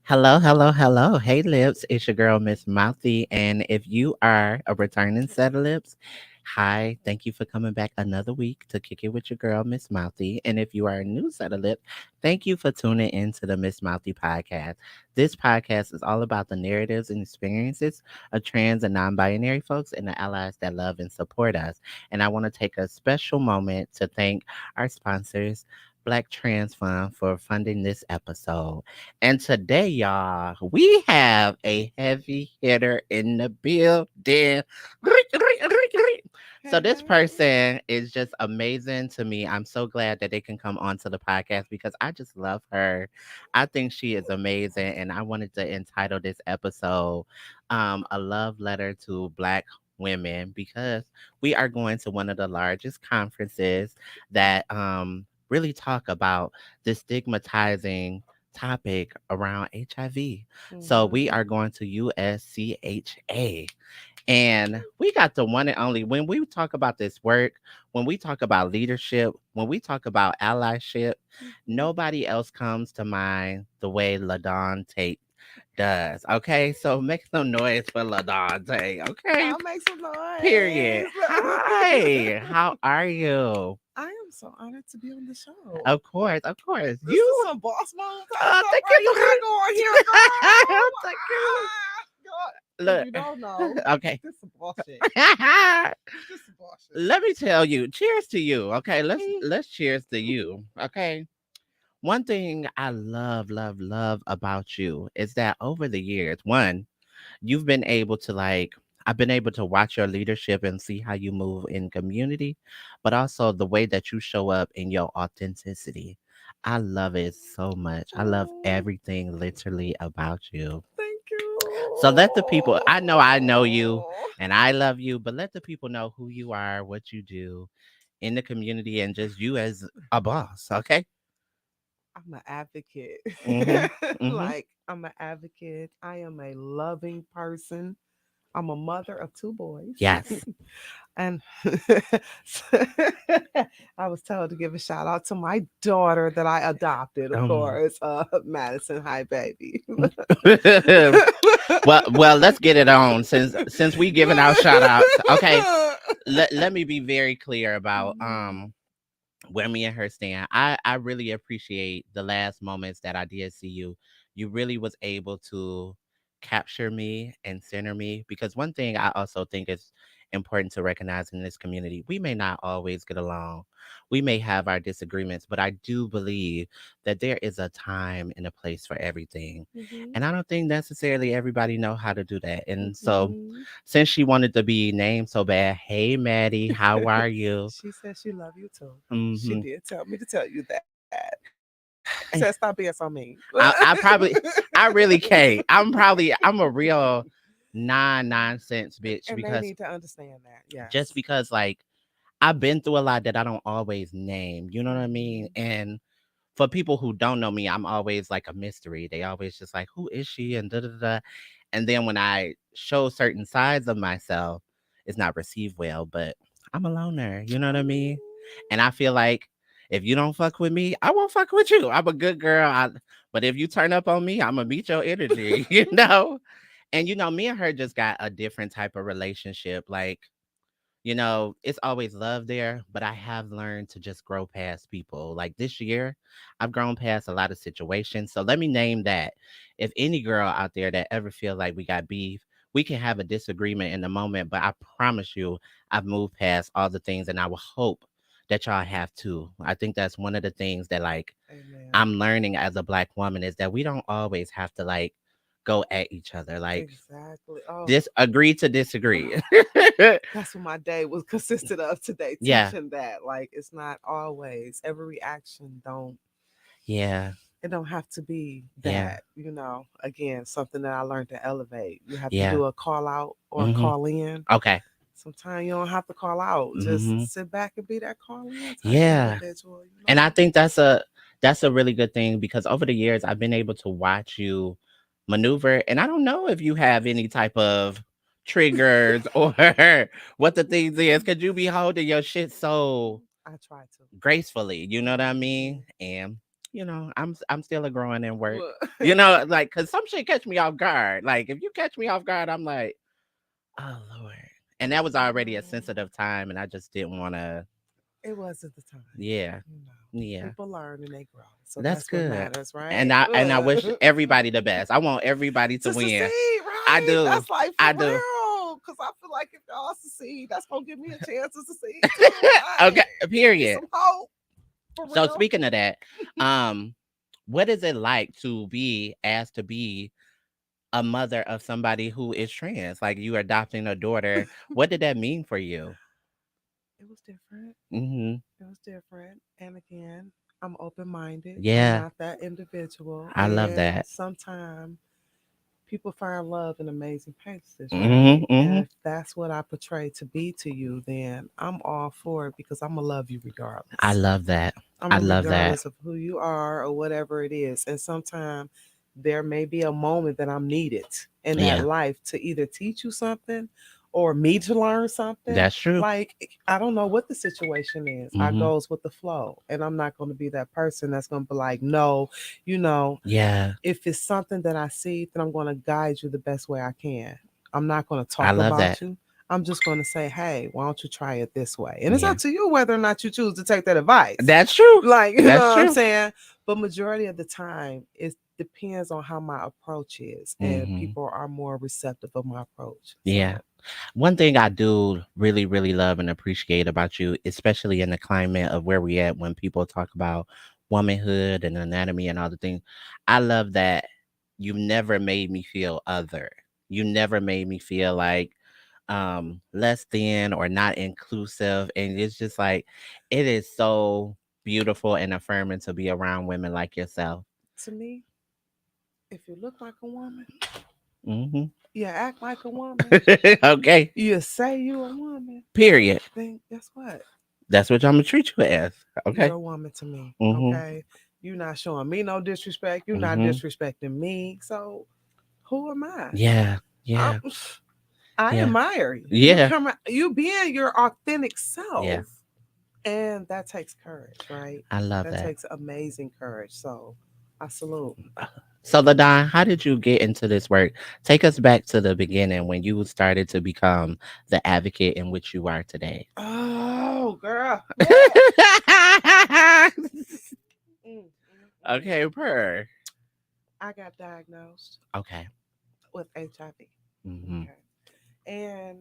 Hello, hello, hello. Hey, Lips. It's your girl, Miss Mouthy. And if you are a returning set of lips, hi, thank you for coming back another week to kick it with your girl, Miss Mouthy. And if you are a new set of lips, thank you for tuning into the Miss Mouthy Podcast. This podcast is all about the narratives and experiences of trans and non binary folks and the allies that love and support us. And I want to take a special moment to thank our sponsors. Black Trans Fund for funding this episode. And today, y'all, we have a heavy hitter in the building. So this person is just amazing to me. I'm so glad that they can come onto the podcast because I just love her. I think she is amazing, and I wanted to entitle this episode "A Love Letter to Black Women" because we are going to one of the largest conferences that really talk about the stigmatizing topic around HIV. So we are going to USCHA. And we got the one and only, when we talk about this work, when we talk about leadership, when we talk about allyship, nobody else comes to mind the way LaDawn Tate does. Okay, so make some noise for LaDawn Tate. Okay, I'll make some noise. period. Hi, how are you? I am so honored to be on the show. Of course, of course. This is some boss mode. Thank Right, you. you gotta go on here, girl. Thank you. God, Look, if you don't know, okay. this is bullshit. This is bullshit. Let me tell you, cheers to you. Okay, let's cheers to you. Okay. One thing I love, love, love about you is that over the years, one, you've been able to I've been able to watch your leadership and see how you move in community, but also the way that you show up in your authenticity. I love it so much. I love Oh, everything literally about you. thank you. So let the people, I know you and I love you, but let the people know who you are, what you do in the community, and just you as a boss. Okay. I'm an advocate. Mm-hmm. Mm-hmm. Like, I'm an advocate. I am a loving person. I'm a mother of two boys. Yes. And I was told to give a shout out to my daughter that I adopted, of Um, course, Madison. Hi, baby. well, let's get it on since we giving out shout outs. Okay. Let me be very clear about where me and her stand. I really appreciate the last moments that I did see you. You really was able to capture me and center me because one thing I also think is important to recognize in this community, we may not always get along. We may have our disagreements, but I do believe that there is a time and a place for everything. Mhm, And I don't think necessarily everybody know how to do that. And so mhm. since she wanted to be named so bad, hey Maddie, how are you? She said she love you too. She Hmm. did tell me to tell you that. She said, "Stop being so mean." I probably, I really can't. I'm a real nonsense bitch And they because need to understand that. just Yes. because I've been through a lot that I don't always name. You know what I mean? Mhm. And for people who don't know me, I'm always like a mystery. They always just like, who is she? And da da da. And then when I show certain sides of myself, it's not received well. But I'm a loner. You know what I mean? And I feel like if you don't fuck with me, I won't fuck with you. I'm a good girl. But if you turn up on me, I'm gonna meet your energy. You know. And me and her just got a different type of relationship. Like, it's always love there, but I have learned to just grow past people. Like this year, I've grown past a lot of situations. So let me name that. If any girl out there that ever feel like we got beef, we can have a disagreement in the moment, but I promise you, I've moved past all the things and I will hope that y'all have too. I think that's one of the things that Amen. I'm learning as a black woman is that we don't always have to go at each other. Like Exactly. Oh, this agree to disagree. that's what my day was consisted of today, Yeah. teaching that. Like, it's not always every reaction don't Yeah. it don't have to be Yeah. that. Again, something that I learned to elevate. You have to Yeah. do a call out or a Mhm. call in. Okay. Sometimes you don't have to call out. Just Mhm. sit back and be that call in type Yeah. individual. And I think that's a really good thing because over the years I've been able to watch you maneuver and I don't know if you have any type of triggers or what the things is cuz you be holding your shit so I try to. gracefully, you know what I mean? Mhm. And I'm still a growing in work. Look. Like, cause some shit catch me off guard. Like, if you catch me off guard, I'm like, oh Lord. And that was already a sensitive time, and I just didn't want to. It wasn't the time. Yeah, You know, yeah. people learn and they grow. So That's that's what good. matters, And right? I wish Look. everybody the best. I want everybody to To win. succeed, I right? do. That's like for I do. real. Cause I feel like if y'all succeed, that's gonna give me a chance to succeed too. Okay. Right? Period. Some hope. For So real. speaking of that, um, what is it like to be asked to be a mother of somebody who is trans? Like, you adopting a daughter. What did that mean for you? It was different. Mm-hmm. It was different. And again, I'm open minded. I'm Yeah, not that individual. I love And that. sometimes people find love in amazing places, Mm-hmm. right? Mm-hmm. And if that's what I portray to be to you, then I'm all for it because I'm gonna love you I regardless. love that. I'm I a love that. regardless of who you are or whatever it is. And sometimes there may be a moment that I'm needed in that Yeah, life to either teach you something or me to learn something. that's true. Like I don't know what the situation is. I Mm-hmm. goes with the flow. And I'm not gonna be that person that's gonna be like, no, you know, Yeah, if it's something that I see, then I'm gonna guide you the best way I can. I'm not gonna I talk love about that. you. I'm just gonna say, hey, why don't you try it this way? And it's Yeah, up to you whether or not you choose to take that advice. that's true. Like, you know That's what I'm true. saying? But majority of the time, it depends on how my approach is, and Mm-hmm. people are more receptive of my approach. Yeah. So, One thing I do really, really love and appreciate about you, especially in the climate of where we at when people talk about womanhood and anatomy and all the things, I love that you never made me feel other. You never made me feel like less than or not inclusive. And it's just like it is so beautiful and affirming to be around women like yourself. to me, if you look like a woman, Hmm. you act like a woman, Okay. you say you a woman, Period. then guess what? That's what I'm gonna treat you as. You're Okay. a woman to me. Hmm. Okay. You're not showing me no disrespect. You're not Hmm. disrespecting me. So who am I? Yeah. I'm, Yeah. I Yeah. admire you. You Yeah. come you being your authentic Yeah. self. And that takes courage, right? I love That that. takes amazing courage. So I salute. So, LaDawn, how did you get into this work? Take us back to the beginning when you started to become the advocate in which you are today. Oh, girl. Mm, mm, mm. Okay, per. I got diagnosed Okay. with HIV. Hmm. Okay. And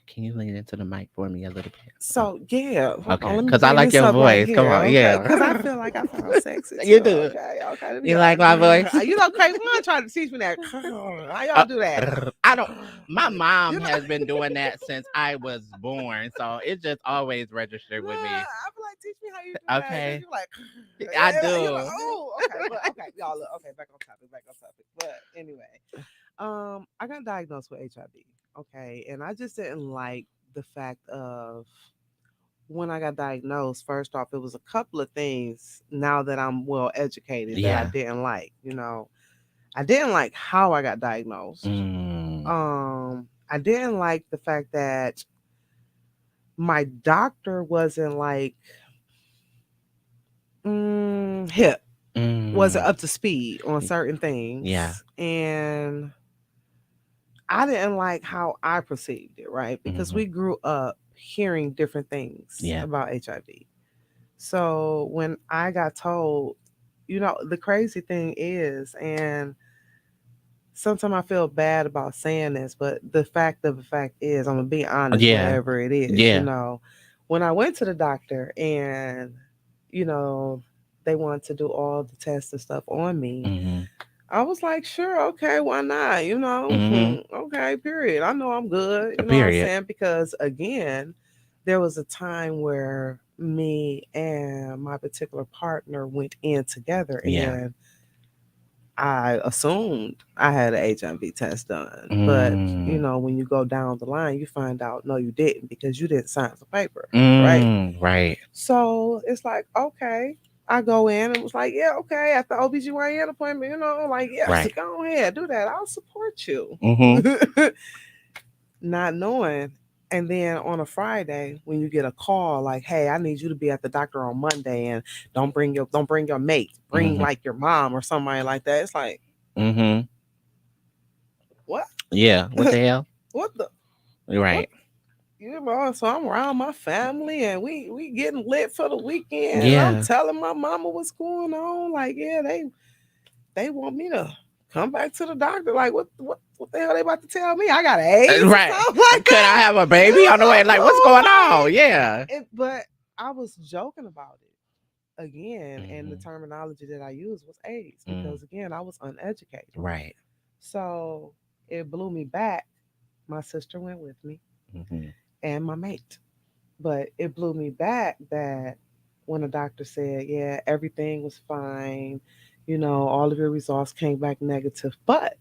Can you lean into the mic for me a little bit? so yeah, hold on, Okay, let me because I bring like this your up right voice. Come here, on, okay? yeah. Because I feel like I sound sexy too. You do. Okay, okay. Let me You go. like my voice? You know, Crazy One tried to teach me that. How y'all Uh, do that? I don't. My You mom know, has been doing that since I was born, so it just always registered look, with me. I be like, teach me how you do that. Cause Okay, you like, I you like, do. oh, okay, but okay, y'all look, okay, back on topic, back on topic. But anyway, I got diagnosed with HIV. Okay, and I just didn't like the fact of when I got diagnosed. First off, it was a couple of things now that I'm well educated that I Yeah. didn't like. You know, I didn't like how I got diagnosed. Mm, I didn't like the fact that my doctor wasn't like hip, wasn't mm, up to speed on certain yeah. things, and I didn't like how I perceived it, right? Because Hmm. we grew up hearing different things Yeah. about HIV. So when I got told, you know, the crazy thing is, and sometimes I feel bad about saying this, but the fact of the fact is, I'm gonna be honest, Yeah. whatever it is, you Yeah. know, when I went to the doctor and, you know, they wanted to do all the tests and stuff on me, Hmm. I was like, sure, okay, why not? You know, Hmm. okay, period. I know I'm good. You know what I'm Period. saying? Because again, there was a time where me and my particular partner went in together Yeah. and I assumed I had an HIV test done. But, you Mm, know, when you go down the line, you find out, no, you didn't because you didn't sign the paper, right? right. So it's like, okay. I go in and was like, yeah, okay. At the OBGYN appointment, you know, like, yeah, so Right. go ahead, do that. I'll support you. Hmm. Not knowing And then on a Friday, when you get a call like, "Hey, I need you to be at the doctor on Monday, and don't bring your mate, bring Mm-hmm. like your mom or somebody like that." It's like, Mm-hmm. what? Yeah. What the hell? What the what? Right. You know, so I'm around my family and we getting lit for the weekend. And I'm Yeah. telling my mama what's going on. Like, yeah, they want me to come back to the doctor. Like, what the hell they about to tell me? I got AIDS or Right. something like Could I that. have a baby on the way? Like, what's going on? Yeah. But I was joking about it again, and the Mm-hmm. terminology that I used was AIDS Mm. because again I was uneducated. Right. So it blew me back. My sister went with me Mm-hmm. and my mate. But it blew me back that when the doctor said, yeah, everything was fine, all of your results came back negative, but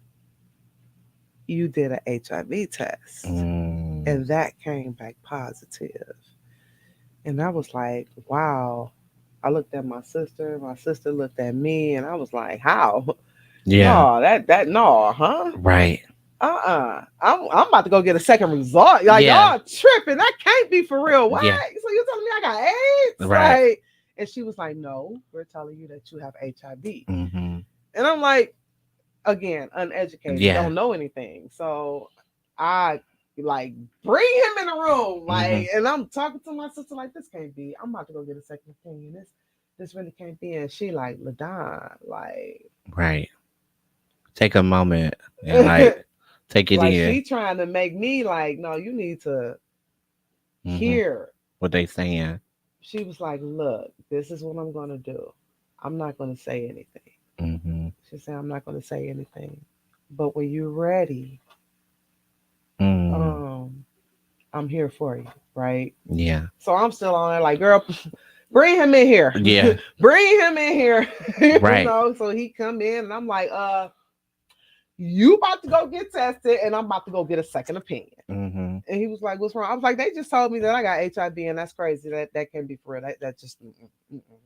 you did an HIV test Mm. and that came back positive. And I was like, wow. I looked at my sister looked at me, and I was like, how? Yeah. No, that no, huh? Right. I'm about to go get a second result. Like, Yeah. y'all tripping. That can't be for real. What? Yeah. So you telling me I got AIDS? Right. Like, and she was like, no, we're telling you that you have HIV. Mm-hmm. And I'm like, again, uneducated, Yeah. don't know anything. So I like bring him in the room. Mm-hmm. Like, and I'm talking to my sister like, this can't be. I'm about to go get a second opinion. This really can't be. And she like, LaDawn, like Right. Take a moment and like take it like in. she trying to make me like, no, you need to Mm-hmm. hear. What they saying. She was like, look, this is what I'm gonna do. I'm not gonna say anything. Mm-hmm. She said, I'm not gonna say anything. But when you're ready, Mm. um, I'm here for you, right? Yeah. So I'm still on there, like, girl, bring him in here. Yeah. Bring him in here. Right. So he come in and I'm like, you about to go get tested and I'm about to go get a second opinion. Mm-hmm. And he was like, what's wrong? I was like, they just told me that I got HIV and that's crazy. That can't be for real. That just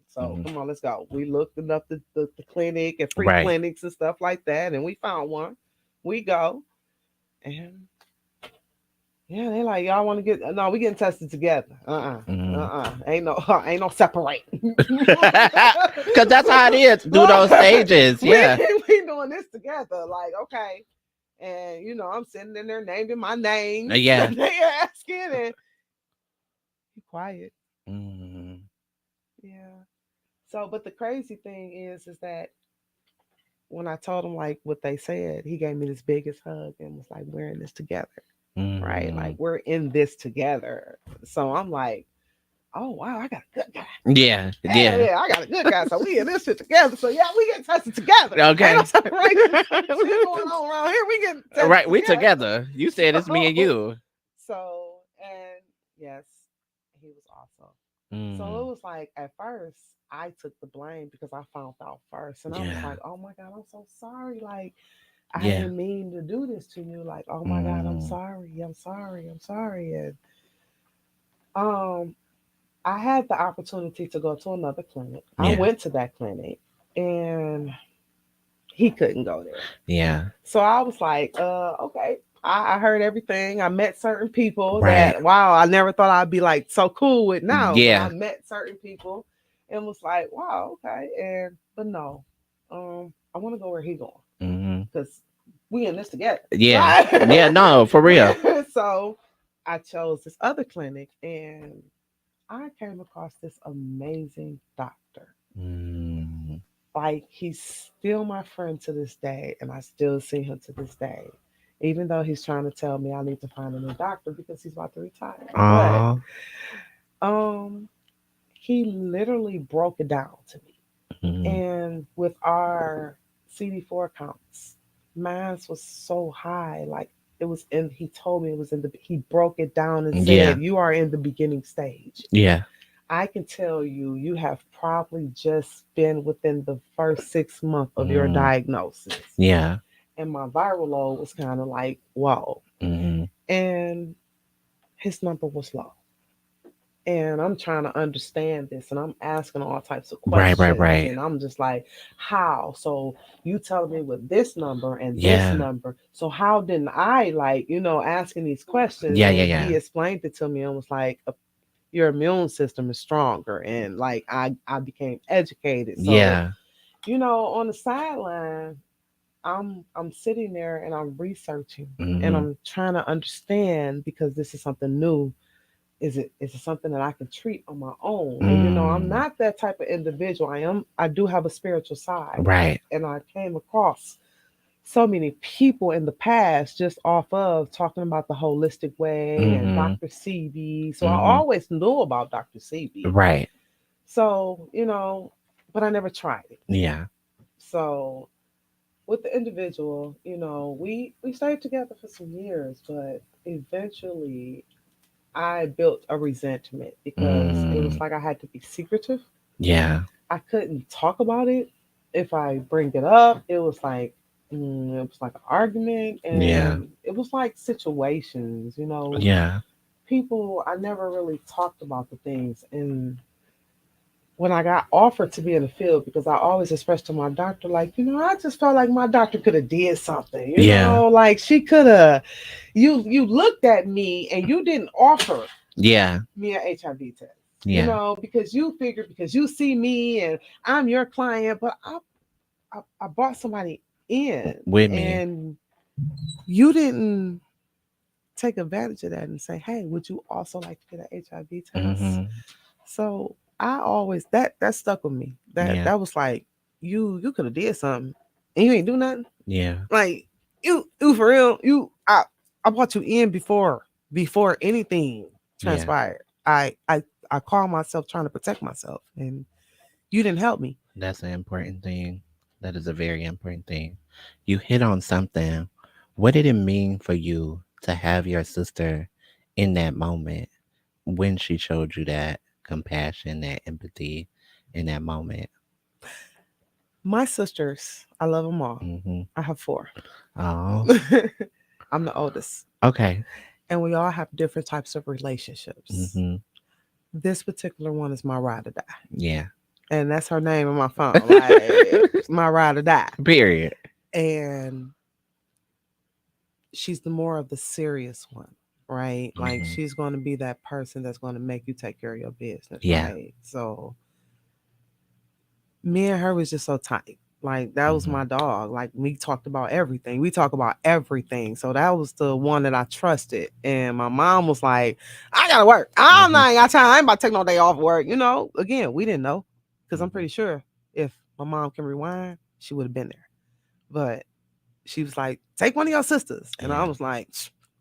So Mm-hmm. come on, let's go. We looked up the clinic and free Right. clinics and stuff like that, and we found one. We go. And yeah, they like, y'all want to get no, we getting tested together. Mm-hmm. Ain't no separate. Cause that's how it is. Do those stages. we Yeah. we doing this together. Like, okay. And I'm sitting in there naming my names. Yeah. They asking and be quiet. Mm-hmm. Yeah. So, but the crazy thing is that when I told him like what they said, he gave me this biggest hug and was like, "We're in this together, right? Mm-hmm. Like we're in this together." So I'm like, "Oh wow, I got a good guy. Yeah. Hell Yeah. yeah, I got a good guy. So we in this shit together. So yeah, we get tested together. Ain't no Okay. separation shit going on around here. We get tested Right. We together." together. You said it's me and you. So, and yes, he was awesome. So Mm. it was like at first I took the blame because I found out first, and I was Yeah. like, "Oh my god, I'm so sorry. Like I Yeah. didn't mean to do this to you. Like, oh my god, I'm Mm. sorry. I'm sorry. I'm sorry." And um, I had the opportunity to go to another clinic. I Yeah. went to that clinic, and he couldn't go there. Yeah. So I was like, okay. I heard everything. I met certain people Right. that, wow, I never thought I'd be like so cool with now, but I Yeah. met certain people and was like, wow, okay. But no, I want to go where he going Mm-hmm. because we in this together. Yeah. Yeah. Right? No, for real. So I chose this other clinic and I came across this amazing doctor. Mm. Like he's still my friend to this day, and I still see him to this day. Even though he's trying to tell me I need to find a new doctor because he's about to retire. Aw. But he literally broke it down to me. Mm. And with our CD4 counts, mine was so high. Like it was in he told me it was in the he broke it down and Yeah. said, you are in the beginning stage. Yeah. I can tell you, you have probably just been within the first 6 months of your Mm. diagnosis. Yeah. And my viral load was kind of like, whoa. Mm-hmm. And his number was low. and I'm trying to understand this, and I'm asking all types of Right, right, questions, right. and I'm just like, how? So you telling me with this number and this Yeah. number, so how didn't I, like, asking these questions? Yeah, yeah, And yeah. he explained it to me and was like, your immune system is stronger, and like I became educated. So Yeah. on the sideline, I'm sitting there and I'm researching, and Mhm. I'm trying to understand, because this is something new. Is it something that I can treat on my own? And I'm Mm. not that type of individual. I do have a spiritual side, Right. and I came across so many people in the past just off of talking about the holistic way and Mhm. Dr. CB. So I Mhm. always knew about Dr. CB. Right. So, but I never tried it. Yeah. So with the individual, we stayed together for some years, but eventually I built a resentment because it was Mm. like I had to be secretive. Yeah. I couldn't talk about it. If I bring it up, it was like an argument, Yeah. and it was like situations, Yeah. people. I never really talked about the things, and when I got offered to be in the field, because I always expressed to my doctor, like, I just felt like my doctor could have did something, Yeah. like she could have. You looked at me and you didn't offer Yeah. me an HIV test, Yeah. because you figured, because you see me and I'm your client, but I brought somebody in, With me. and you didn't take advantage of that and say, hey, would you also like to get an HIV test? Mhm. So I always, that stuck with me. That Yeah. that was like, you could have did something and you ain't do nothing. Yeah. Like, you for real, I brought you in before anything Yeah. transpired. I called myself trying to protect myself, and you didn't help me. That's an important thing. That is a very important thing. You hit on something. What did it mean for you to have your sister in that moment when she showed you that compassion, that empathy in that moment? My sisters, I love them all. Mhm. I have four. Oh. I'm the oldest, Okay. and we all have different types of relationships. Mhm. This particular one is my ride or die, Yeah. and that's her name on my phone. Like, my ride or die, Period. and she's the more of the serious one, right? Like, Mhm. she's going to be that person that's going to make you take care of your business, Yeah. right? So me and her was just so tight. Like, that was Mhm. my dog. Like, we talked about everything. We talk about everything. So that was the one that I trusted. And my mom was like, I gotta work. I'm Mhm. not, ain't got time. I ain't about to take no day off work. Again, we didn't know. Because I'm Mhm. pretty sure if my mom can rewind, she would have been there. But she was like, take one of your sisters. And I Yeah. was like,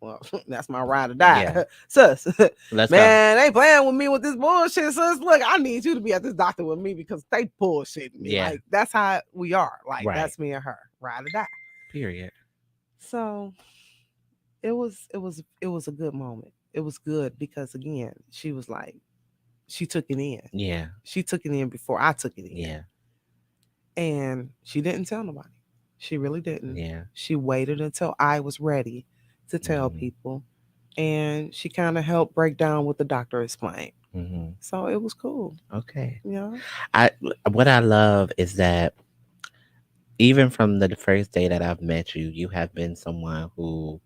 well, that's my ride or Yeah. die. Sus, Let's go. man, they playing with me with this bullshit, sus. Look, I need you to be at this doctor with me because they bullshitting me. Yeah. Like, that's how we are. Like, Right. that's me and her, ride or die. Period. So it was a good moment. It was good because, again, she was like, she took it in. Yeah. She took it in before I took it in. Yeah. And she didn't tell nobody. She really didn't. Yeah. She waited until I was ready to tell Mhm. people. And she kind of helped break down what the doctor explained. Mhm. So it was cool. Okay. Yeah. I what I love is that even from the first day that I've met you, you have been someone who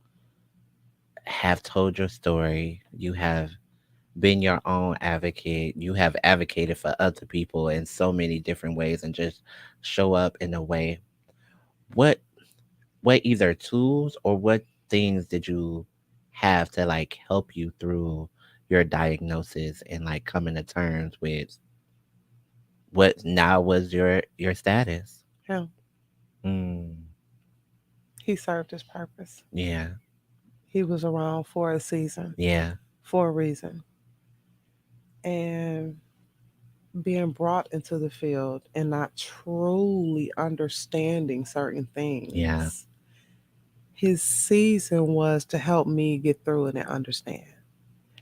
have told your story. You have been your own advocate. You have advocated for other people in so many different ways and just show up in a way. What what either tools or what things did you have to like help you through your diagnosis and like coming to terms with what now was your status? Him. Mm, He served his purpose. yeah, He was around for a season, yeah, for a reason. And being brought into the field and not truly understanding certain yeah. things, his season was to help me get through it and understand,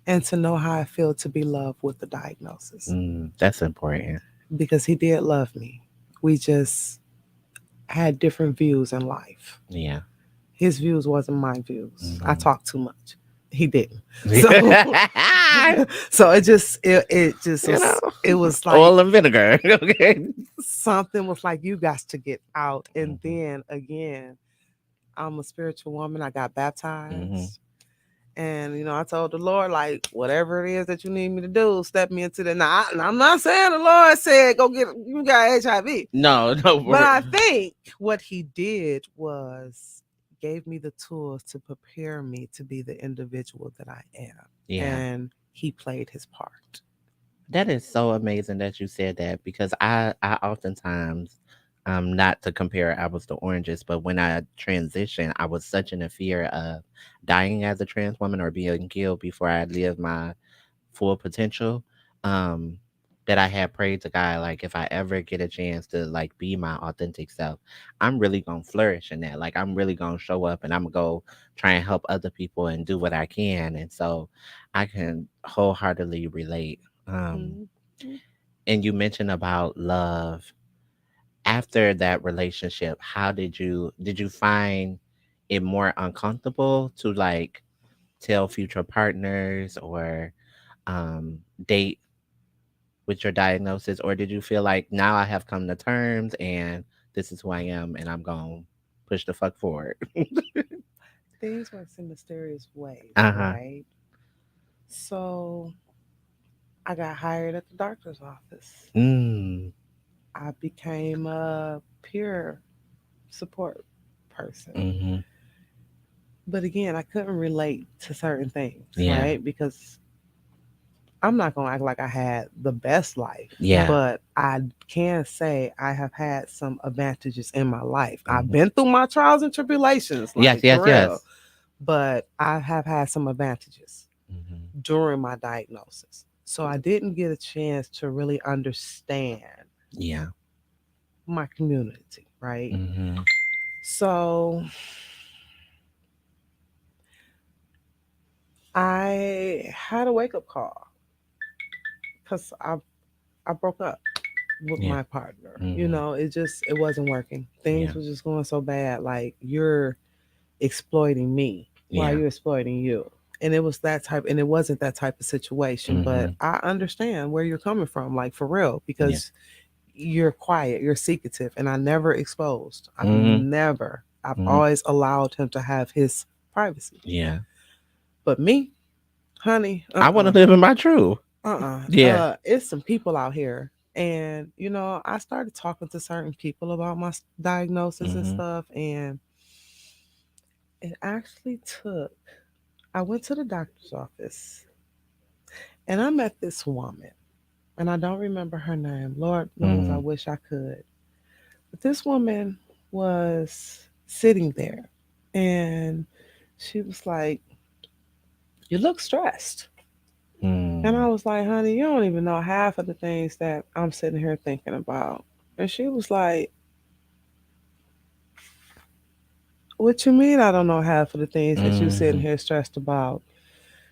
and to know how I feel to be loved with the diagnosis, That's important. because he did love me. We just had different views in life. Yeah. His views wasn't my views. I Hmm. talk too much. he didn't. So so it just You know, was, it was like oil and vinegar. Okay. something was like, you got to get out. And Hmm. then again, I'm a spiritual woman. I got Hmm. baptized. And I told the Lord, like, whatever it is that you need me to do, step me into the. Now, and I'm not saying the Lord said go get you got HIV, No, no. but I think what He did was gave me the tools to prepare me to be the individual that I am, Yeah. and He played His part. That is so amazing that you said that because I oftentimes not to compare apples to oranges, but when I transitioned, I was such in a fear of dying as a trans woman or being killed before I lived my full potential. Um that I had prayed to God, like if I ever get a chance to like be my authentic self, I'm really gonna flourish in that. Like I'm really gonna show up and I'm gonna go try and help other people and do what I can. And so I can wholeheartedly relate. Mhm. And you mentioned about love. After that relationship, how did you find it more uncomfortable to like tell future partners or date with your diagnosis, or did you feel like now I have come to terms and this is who I am and I'm going to push the fuck forward? Things works in mysterious ways, Uh-huh. right? So I got hired at the doctor's office. Mm. I became a peer support person. Mhm. But again, I couldn't relate to certain things, Yeah. right? Because I'm not going to act like I had the best life, Yeah. but I can say I have had some advantages in my life. I've Mhm. been through my trials and tribulations, Yes, like yes, for real, yes. but I have had some advantages Mhm. during my diagnosis. So I didn't get a chance to really understand Yeah. my community, right? Mhm. So I had a wake up call because I broke up with Yeah. my partner. Mhm. It wasn't working. Things Yeah. were just going so bad. Like, you're exploiting me while Yeah. you're exploiting you. And it was that type, and it wasn't that type of situation. But Mhm. I understand where you're coming from, like for real, Yeah. because you're quiet, you're secretive, and I never exposed. Mhm. I've Mhm. always allowed him to have his privacy. Yeah. But me, honey, I want to live in my truth. Yeah. it's some people out here. And I started talking to certain people about my diagnosis and Mhm. stuff, and it actually took I went to the doctor's office, and I met this woman, and I don't remember her name. Lord knows I Mhm. wish I could. But this woman was sitting there, and she was like, "You look stressed." And I Mm. was like, "Honey, you don't even know half of the things that I'm sitting here thinking about." And she was like, "What you mean I don't know half of the things that you sitting Mhm. here stressed about?"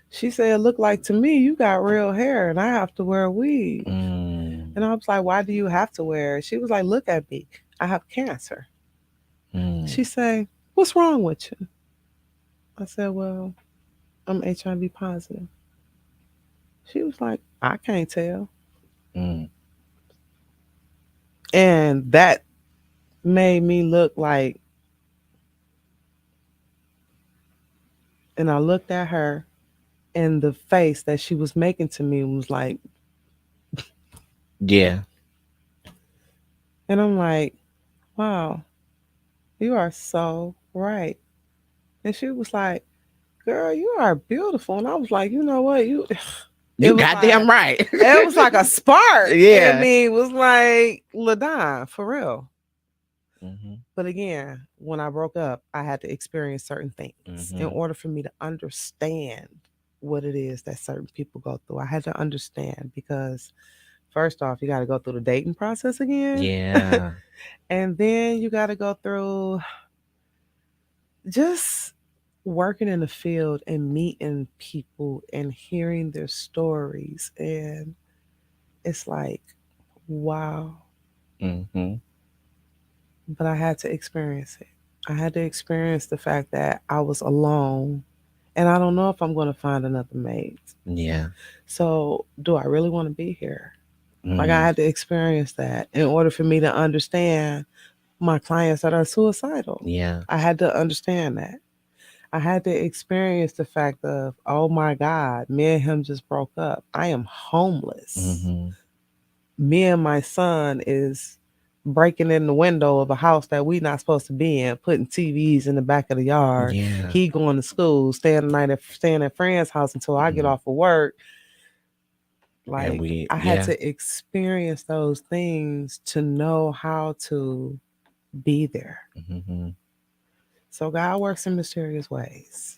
She said, "It looked like to me you got real hair and I have to wear a weave." Mm. And I was like, "Why do you have to wear it?" She was like, "Look at me. I have cancer." Mm. She said, "What's wrong with you?" I said, "Well, I'm HIV positive." She was like, "I can't tell." Mm. And that made me look like, and I looked at her, and the face that she was making to me was like, Yeah. and I'm like, "Wow, you are so right." And she was like, "Girl, you are beautiful." And I was like, "You know what? You," You goddamn right. it was like a spark in Yeah. me. It was like, LaDawn, for real. Mhm. But again, when I broke up, I had to experience certain things in Mhm. order for me to understand what it is that certain people go through. I had to understand because, first off, you got to go through the dating process again. Yeah. And then you got to go through just working in the field and meeting people and hearing their stories. And it's like, wow. Mhm. But I had to experience it. I had to experience the fact that I was alone and I don't know if I'm going to find another mate. Yeah. So, do I really want to be here? Like, I Mm. had to experience that in order for me to understand my clients that are suicidal. Yeah. I had to understand that. I had to experience the fact of, oh my God, me and him just broke up. I am homeless. Mm-hmm. Me and my son is breaking in the window of a house that we not supposed to be in, putting TVs in the back of the yard. Yeah. He going to school, staying at friend's house until I get Mm. off of work. And Like, we, I had yeah. to experience those things to know how to be there. Mm-hmm. So God works in mysterious ways.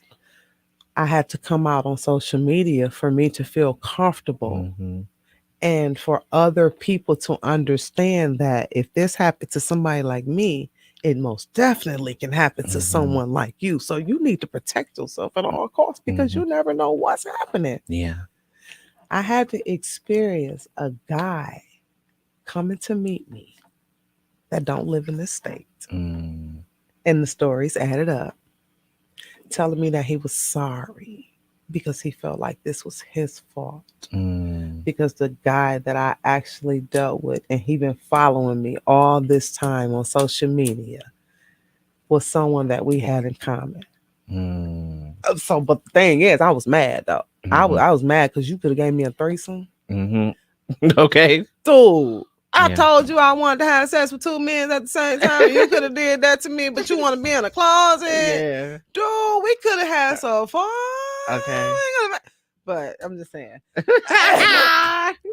I had to come out on social media for me to feel comfortable Mm-hmm. and for other people to understand that if this happened to somebody like me, it most definitely can happen to Mm-hmm. someone like you. So you need to protect yourself at all costs because Mm-hmm. you never know what's happening. Yeah. I had to experience a guy coming to meet me that don't live in this state. Mm. And the stories added up, telling me that he was sorry because he felt like this was his fault. Mm. Because the guy that I actually dealt with and he been following me all this time on social media was someone that we had in common. Mm. So, but the thing is, I was mad though. Mm-hmm. I was mad because you could have gave me a threesome, Mm-hmm. Okay. dude. I Yeah. told you I wanted to have sex with two men at the same time, and you could have did that to me. But you want to be in a closet, Yeah. dude. We could have had some fun. Okay. But I'm just saying,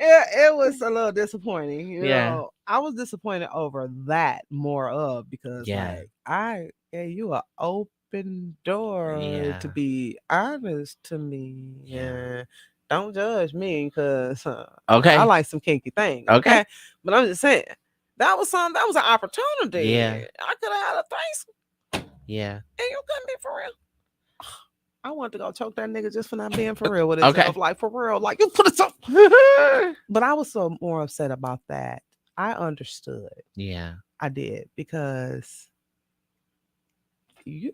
it was a little disappointing. Yeah. I was disappointed over that more of because Yeah. like I gave you an open door Yeah. to be honest to me. Yeah. And don't judge me because I Okay. like some kinky things. Okay. Okay, but I'm just saying that was an opportunity. Yeah. I could have had a threesome, Yeah. and you couldn't be for real. I wanted to go choke that nigga just for not being for real with Okay. himself. Like for real. Like you put it up. But I was so more upset about that. I understood. Yeah. I did because you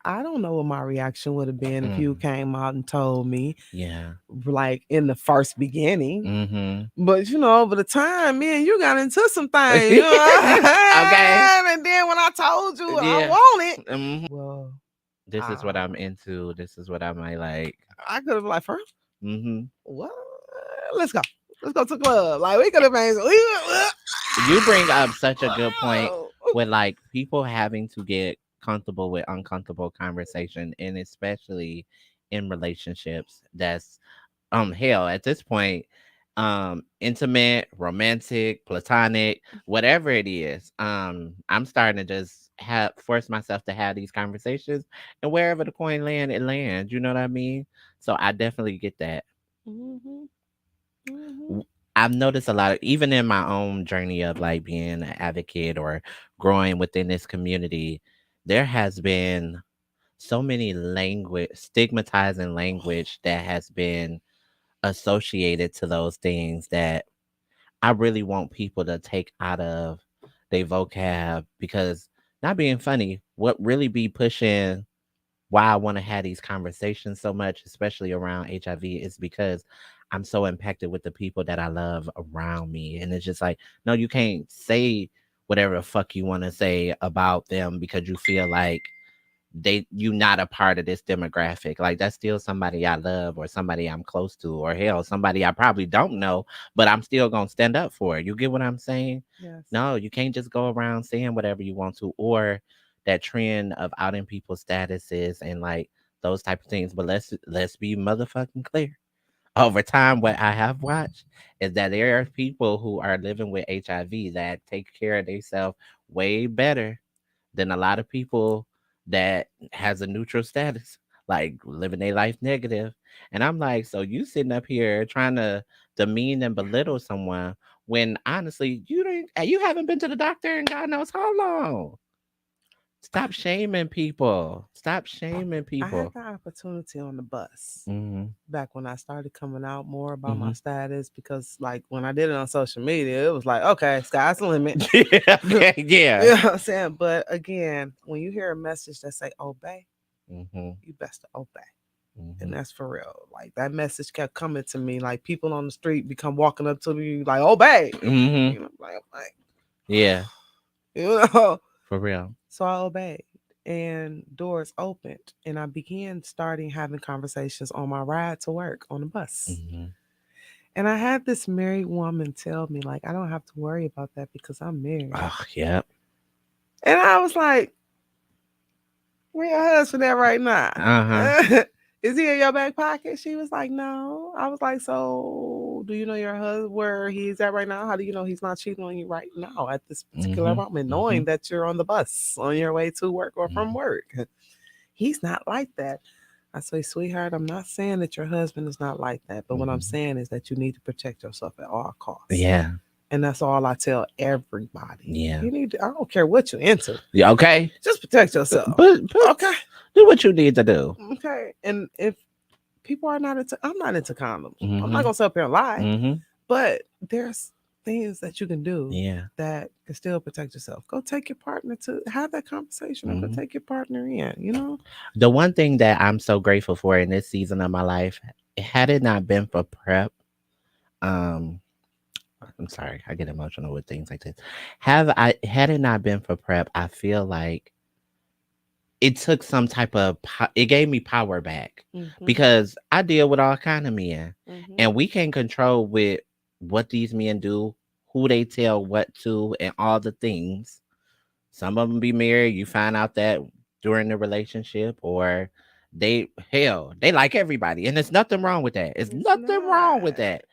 I don't know what my reaction would have been if you Mm. came out and told me Yeah. like in the first beginning. Mm-hmm. But over the time, me and you got into some things, Okay. and then when I told you I Yeah. want it, Mm-hmm. well, This is what I, I'm into. This is what I might like. I could have like, first, Mm-hmm. what? Let's go. Let's go to the club. Like we could have made. You bring up such a good point with like people having to get comfortable with uncomfortable conversation, and especially in relationships that's hell at this point, intimate, romantic, platonic, whatever it is. I'm starting to just have force myself to have these conversations, and wherever the coin land, it lands. You know what I mean? So I definitely get that. Mm-hmm. Mm-hmm. I've noticed a lot of, even in my own journey of like being an advocate or growing within this community, there has been so many language stigmatizing language that has been associated to those things that I really want people to take out of their vocab, because not being funny, what really be pushing why I want to have these conversations so much, especially around HIV, is because I'm so impacted with the people that I love around me. And it's just like, no, you can't say whatever the fuck you want to say about them because you feel like you not a part of this demographic. Like that's still somebody I love or somebody I'm close to, or hell, somebody I probably don't know, but I'm still gonna stand up for it. You get what I'm saying? Yes. No, you can't just go around saying whatever you want to, or that trend of outing people's statuses and like those type of things. But let's be motherfucking clear. Over time, what I have watched is that there are people who are living with HIV that take care of themselves way better than a lot of people that has a neutral status, like living their life negative. And I'm like, so you sitting up here trying to demean and belittle someone when honestly you haven't been to the doctor in God knows how long. Stop shaming people. Stop shaming I had people. the opportunity on the bus Mm-hmm. back when I started coming out more about my Mm-hmm. status because, like, when I did it on social media, it was like, okay, sky's the limit. Yeah, okay, You yeah. know what I'm saying? But again, when you hear a message that say obey, Mm-hmm. you best to obey. And Mm-hmm. that's for real. Like that message kept coming to me. Like people on the street become walking up to me like, obey. Mm-hmm. Like Yeah, you know. for real. So I obeyed and doors opened and I began starting having conversations on my ride to work on the bus. Mm-hmm. And I had this married woman tell me, like, I don't have to worry about that because I'm married. Oh, yep. And I was like, where your husband at right now? Uh-huh. Is he in your back pocket? She was like, no. I was like, so do you know your husband where he's at right now? How do you know he's not cheating on you right now at this particular Mm-hmm. moment, Mm-hmm. knowing that you're on the bus on your way to work or from Mm-hmm. work? He's not like that. I say, sweetheart, I'm not saying that your husband is not like that, but what I'm Mm-hmm. saying is that you need to protect yourself at all costs. Yeah. And that's all I tell everybody. Yeah. You need to, I don't care what you're into, Yeah. Okay. just protect yourself. But Okay. do what you need to do. Okay. And if people are not into, I'm not into condoms. I'm Mm-hmm. not gonna sit up here and lie. Mm-hmm. But there's things that you can do Yeah. that can still protect yourself. Go take your partner to have that conversation and go Mm-hmm. take your partner in, you know? The one thing that I'm so grateful for in this season of my life, had it not been for prep, um, I'm sorry, I get emotional with things like this. Had it not been for prep, I feel like it took some type of it gave me power back Mm-hmm. because I deal with all kind of men, Mm-hmm. and we can't control with what these men do, who they tell what to, and all the things. Some of them be married. You find out that during the relationship, or they like everybody, and there's nothing wrong with that. It's It's nothing wrong with not. that.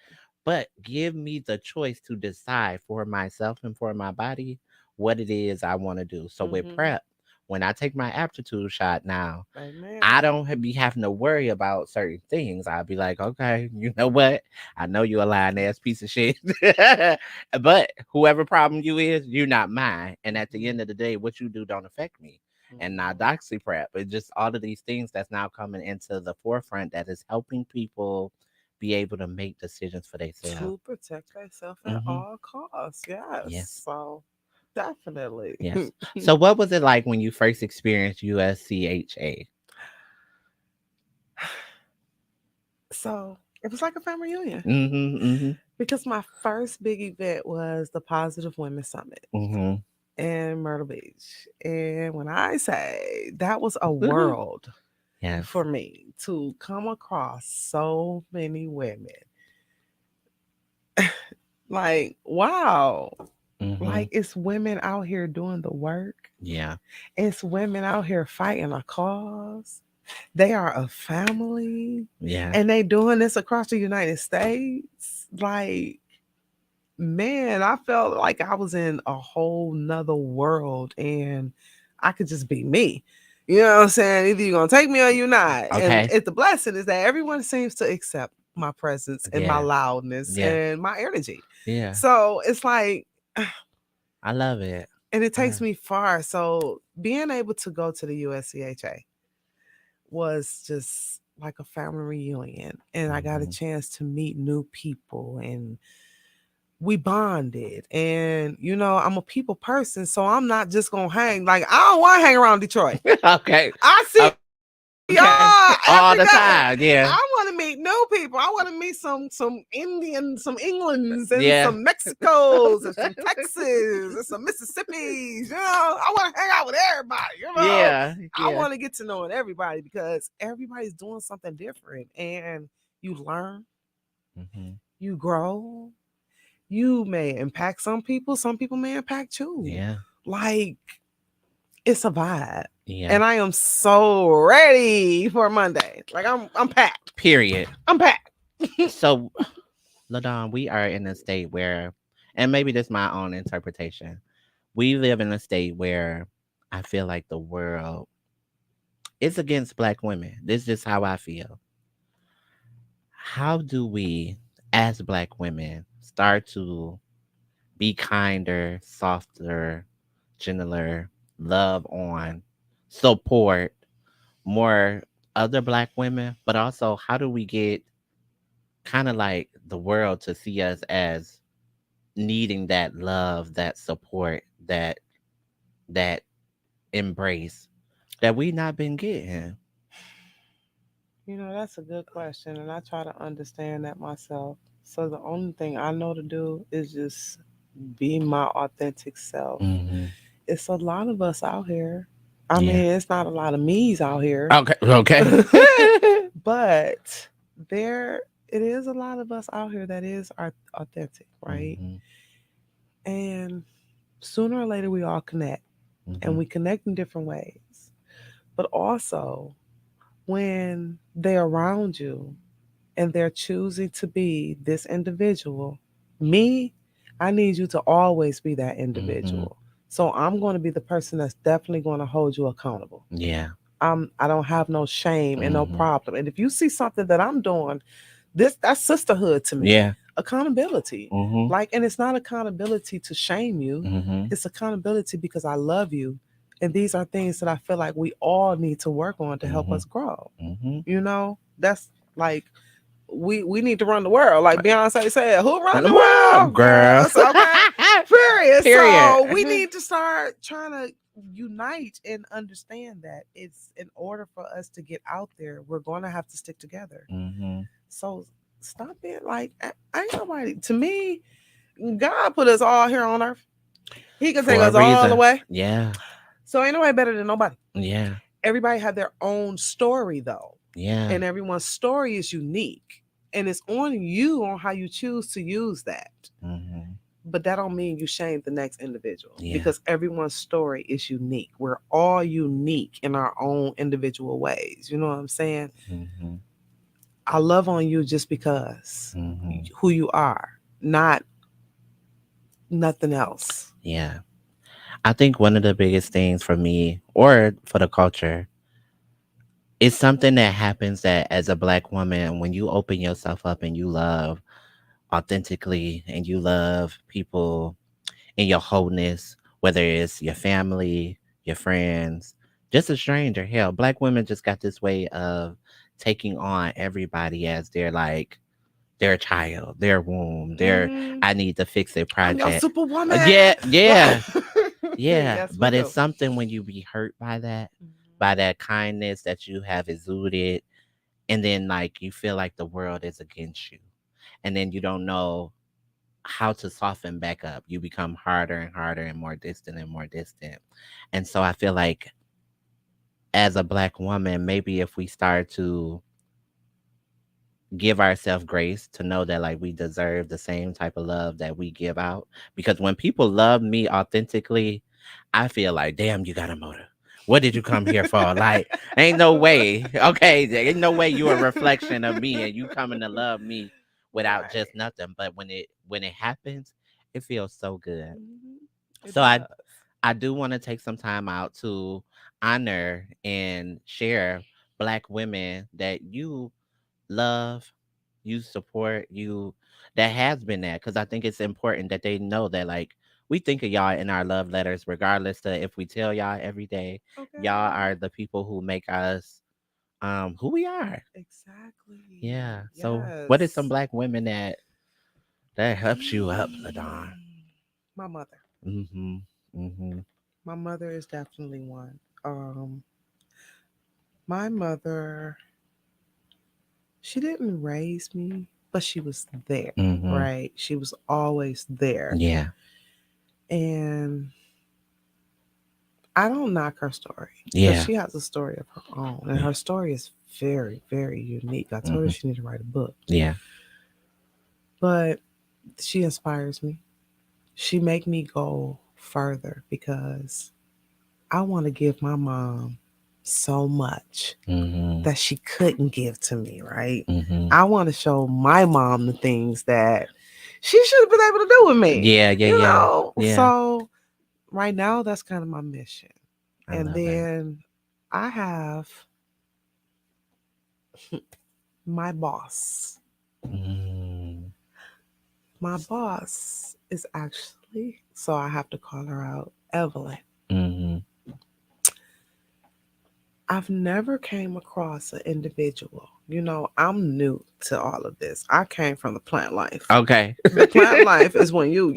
But give me the choice to decide for myself and for my body what it is I want to do. So with Mm-hmm. prep, when I take my aptitude shot now, Amen. I don't be having to worry about certain things. I'll be like, okay, you know what? I know you a lying ass piece of shit, but whoever problem you is, you're not mine. And at the end of the day, what you do don't affect me. And now Mm-hmm. doxy prep, it's just all of these things that's now coming into the forefront that is helping people be able to make decisions for themselves. To protect thyself at Mm-hmm. all costs. Yes. Yes, So definitely. yes. So, what was it like when you first experienced USCHA? So it was like a family reunion Mm-hmm. Mm-hmm. because my first big event was the Positive Women Summit Mm-hmm. in Myrtle Beach. And when I say that was a world Yes. for me to come across so many women, like, wow. Mm-hmm. Like it's women out here doing the work. Yeah. It's women out here fighting a cause. They are a family Yeah. and they doing this across the United States. Like, man, I felt like I was in a whole nother world and I could just be me. You know what I'm saying? Either you're gonna take me or you're not. And Okay. the blessing is that everyone seems to accept my presence and my Yeah. loudness Yeah. and my energy. Yeah. So it's like, I love it. and it I love takes me far. So being able to go to the USCHA was just like a family reunion. And I got a Mhm. chance to meet new people and we bonded. And, you know, I'm a people person. So I'm not just going to hang. Like, I don't want to hang around Detroit. Okay. I see Okay. y'all All every the day. time. Yeah. I want to meet new people. I want to meet some Indians, some Englands, and Yeah. some Mexicos, and some Texas, and some Mississippis. You know, I want to hang out with everybody. You know, Yeah. I Yeah. want to get to know everybody because everybody's doing something different, and you learn, Mhm. you grow. You may impact some people. Some people may impact you. Yeah. Like it's a vibe. Yeah. And I am so ready for Monday. Like I'm packed. Period. I'm packed. So, LaDawn, we are in a state where, and maybe this is my own interpretation. We live in a state where I feel like the world is against Black women. This is just how I feel. How do we, as Black women, start to be kinder, softer, gentler, love on, support more other Black women, but also how do we get kind of like the world to see us as needing that love, that support, that embrace that we not been getting? That's a good question, and I try to understand that myself. So the only thing I know to do is just be my authentic self. Mm-hmm. It's a lot of us out here. I Yeah. mean, it's not a lot of me's out here, Okay. Okay. but there it is a lot of us out here that is authentic, right? Mm-hmm. And sooner or later we all connect, Mm-hmm. and we connect in different ways. But also, when they're around you and they're choosing to be this individual, me, I need you to always be that Mm-hmm. individual. So I'm going to be the person that's definitely going to hold you accountable. Yeah. I don't have no shame and no Mm-hmm. problem. And if you see something that I'm doing, that's sisterhood to me. Yeah. Accountability. Mm-hmm. Like, and it's not accountability to shame you. Mm-hmm. It's accountability because I love you. And these are things that I feel like we all need to work on to help Mm-hmm. us grow. Mm-hmm. That's like we need to run the world. Like Beyonce said, who run the Well, world, girl. girls? Okay. Period. Period. So we need to start trying to unite and understand that it's in order for us to get out there, we're going to have to stick together. Mm-hmm. So stop it. Like, ain't nobody, to me, God put us all here on earth. He can take For a us all reason. away. Yeah. So ain't nobody better than nobody. Yeah. Everybody have their own story though. Yeah. And everyone's story is unique. And it's on you on how you choose to use that. Mm-hmm. But that don't mean you shame the next individual Yeah. because everyone's story is unique. We're all unique in our own individual ways. You know what I'm saying? Mm-hmm. I love on you just because Mm-hmm. who you are, not nothing else. Yeah. I think one of the biggest things for me or for the culture is something that happens that as a black woman, when you open yourself up and you love authentically and you love people in your wholeness, whether it's your family, your friends, just a stranger. Hell, black women just got this way of taking on everybody as their like their child, their womb, their Mm-hmm. I need to fix it I'm your project. superwoman. Yeah, yeah, Right. yeah. Yes, we But do. it's something when you be hurt by that kindness that you have exuded, and then like you feel like the world is against you. And then you don't know how to soften back up. You become harder and harder and more distant and more distant. And so I feel like as a black woman, maybe if we start to give ourselves grace to know that like we deserve the same type of love that we give out. Because when people love me authentically, I feel like, damn, you got a motive. What did you come here for? Like, ain't no way. Okay, there ain't no way you a reflection of me and you coming to love me without Right. just nothing. But when it happens, it feels so good. Mhm. It So I does. I do want to take some time out to honor and share black women that you love, you support, you that has been that, because I think it's important that they know that like we think of y'all in our love letters, regardless to if we tell y'all every day. Y'all Okay. are the people who make us who we are. Exactly. Yeah. So what is some Yes. black women that helps you up, LaDawn? Mm. My mother. Mm-hmm. Mm-hmm. My mother is definitely one. My mother, she didn't raise me, but she was there, Mm-hmm. right? She was always there. Yeah. And I don't knock her story because Yeah. she has a story of her own. And Yeah. her story is very, very unique. I told her Mm-hmm. she needed to write a book. Yeah. But she inspires me. She make me go further because I want to give my mom so much Mm-hmm. that she couldn't give to me, right? Mm-hmm. I want to show my mom the things that she should have been able to do with me, Yeah, yeah, you yeah. know? Yeah. So right now, that's kind of my mission. I And love that. then I have my boss. Mm. My boss is actually, so I have to call her out, Evelyn. Mm-hmm. I've never came across an individual. I'm new to all of this. I came from the plant life. Okay. The plant life is when parts.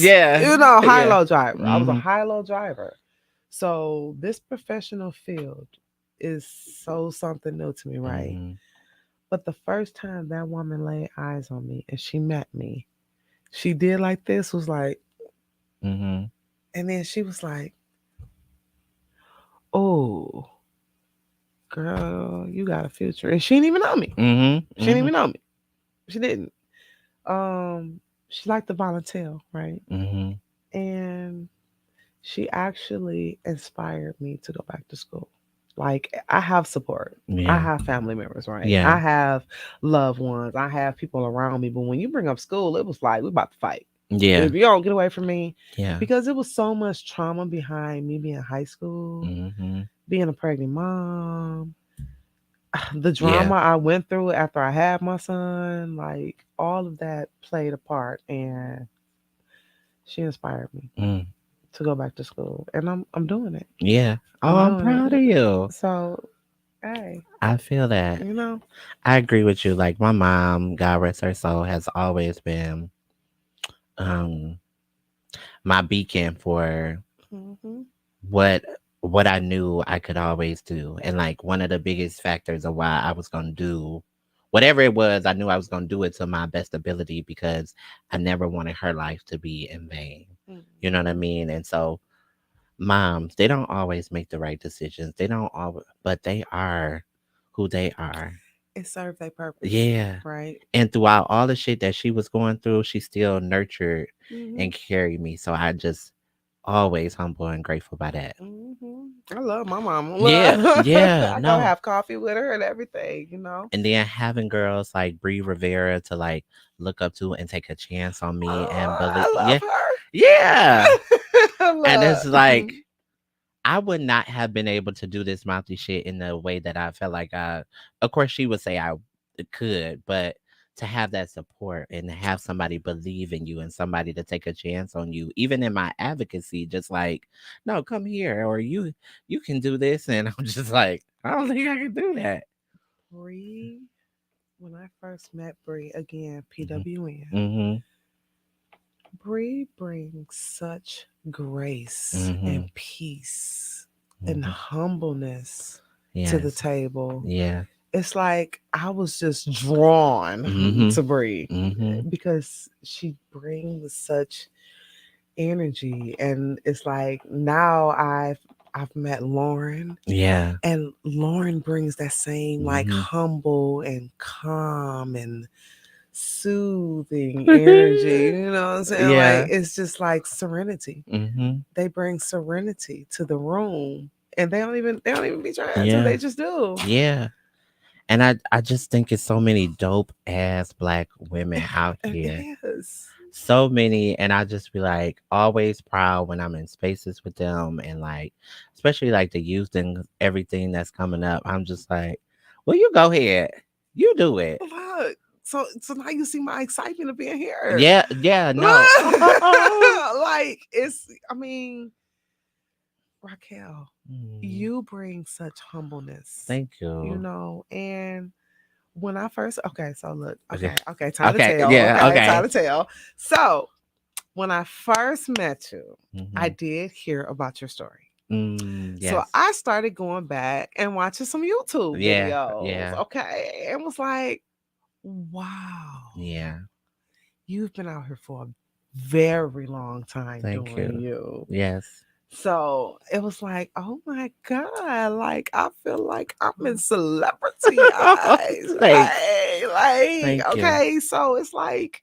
Yeah. High Yeah. low driver. I was a Mm-hmm. high low driver. So this professional field is so something new to me, right? Mm-hmm. But the first time that woman laid eyes on me and she met me, she did like this, was like, Mm-hmm. and then she was like, "Oh, girl, you got a future." And she didn't even know me. Mm-hmm. She didn't Mm-hmm. even know me. She didn't. She liked to volunteer, right? Mm-hmm. And she actually inspired me to go back to school. Like, I have support. I Yeah. have family members, right? Yeah. I have loved ones. I have people around me. But when you bring up school, it was like we about to fight. Yeah. If you don't get away from me, Yeah. because it was so much trauma behind me being in high school, Mm-hmm. being a pregnant mom, the Yeah. drama I went through after I had my son, like all of that played a part, and she inspired me Mm. to go back to school, and I'm doing it. Yeah. Oh, I'm I'm doing proud it. of you. So, hey, I feel that. you know, I agree with you. Like my mom, God rest her soul, has always been um my beacon for hmm what what I knew I could always do. And like one of the biggest factors of why I was gonna do whatever it was, I knew I was gonna do it to my best ability because I never wanted her life to be in vain. You know what I hmm mean? And so moms, they don't always make the right decisions. They don't always, but they are who they are. it served their purpose, Yeah. right? And throughout all the shit that she was going through, she still nurtured hmm and carried me. So I just always humble and grateful by that. I love my mama. Yeah, yeah, I go no. have coffee with her and everything, you know. And then having girls like Brie Rivera to like look up to and take a chance on me and believe, I yeah, love yeah. her. And it's like Mhm. I would not have been able to do this mouthy shit in the way that I felt like I. Of course, she would say I could, but to have that support and to have somebody believe in you and somebody to take a chance on you, even in my advocacy, just like, no, come here or you can do this, and I'm just like, I don't think I can do that. Bree, when I first met Bree, again, Hmm. PWN, Hmm. Bree brings such grace and Hmm. peace and Hmm. humbleness to the Yes. table. Yeah. It's like I was just drawn Hmm. to Bree Hmm. because she brings such energy, and it's like now I've met Lauren, Yeah. and Lauren brings that same like Hmm. humble and calm and soothing energy. You know what I'm saying? Like Yeah. it's just like serenity. Hmm. They bring serenity to the room, and they don't even be trying to. Yeah. They just do. Yeah. And I just think it's so many dope ass black women out It here. is. So many. And I just be like always proud when I'm in spaces with them and like especially like the youth and everything that's coming up. I'm just like, well, you go ahead. You do it. Look. So now you see my excitement of being here. Yeah, yeah, no. Like it's. I mean, Raquel, Mm, you bring such humbleness, thank you you. know. And when I first, okay, so look, Okay. okay, time to Okay. tell, Yeah. okay, time Okay. to tell. So when I first met you, I Hmm. did hear about your story. So Yes. I started going back and watching some YouTube Yeah. videos, Yeah. okay, and was like, wow, Yeah. you've been out here for a very long time Thank doing you. you. Yes. So it was like, oh my God, like I feel like I'm in celebrity eyes. Thanks. Like, Thank you. okay. So it's like,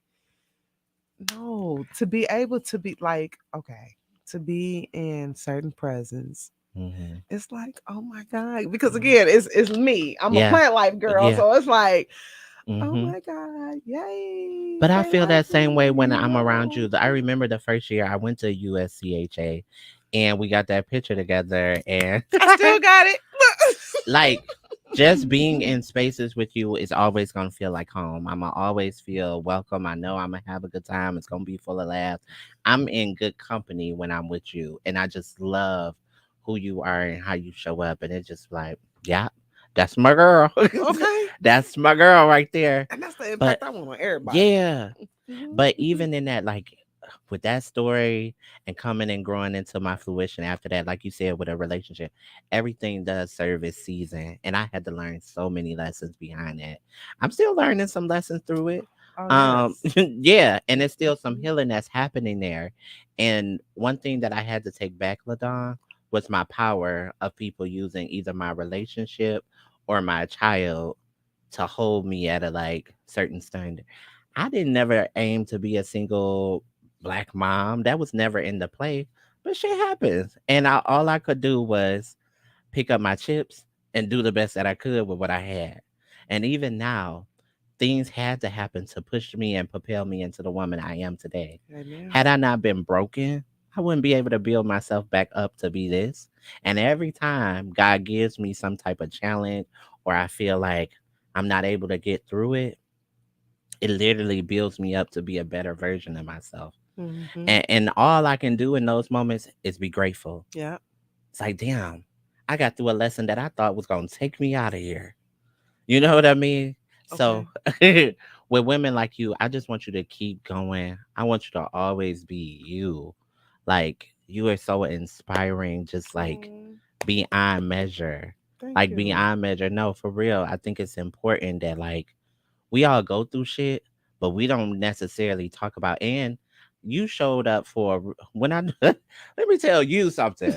no, to be able to be like, okay, to be in certain presence, Hmm. it's like, oh my God. Because again, it's me. I'm a Yeah. plant life girl. Yeah. So it's like, oh Hmm. my God, yay. But I They feel like that same way me, when you I'm around know. you. I remember the first year I went to USCHA and we got that picture together and I still got it. like just being in spaces with you is always gonna feel like home. I'ma always feel welcome. I know I'm gonna have a good time. It's gonna be full of laughs. I'm in good company when I'm with you. And I just love who you are and how you show up. And it's just like, yeah, that's my girl. Okay. That's my girl right there. And that's the impact But I want on everybody. yeah. But Mhm. even in that, like with that story and coming and growing into my fruition after that, like you said, with a relationship, everything does serve its season. And I had to learn so many lessons behind that. I'm still learning some lessons through it. Oh yes. Yeah, and there's still some Mhm. healing that's happening there. And one thing that I had to take back, LaDawn, was my power of people using either my relationship or my child to hold me at a like certain standard. I didn't never aim to be a single black mom. That was never in the play, but shit happens. And all I could do was pick up my chips and do the best that I could with what I had. And even now, things had to happen to push me and propel me into the woman I am today. Amen. Had I not been broken, I wouldn't be able to build myself back up to be this. And every time God gives me some type of challenge or I feel like I'm not able to get through it, it literally builds me up to be a better version of myself. Hmm. And all I can do in those moments is be grateful. Yeah. It's like, damn, I got through a lesson that I thought was going to take me out of here. You know what I mean? So, Okay. with women like you, I just want you to keep going. I want you to always be you. Like, you are so inspiring, just like Oh, beyond measure. thank Like, you. beyond measure. No, for real. I think it's important that, like, we all go through shit, but we don't necessarily talk about. And you showed up for when I let me tell you something.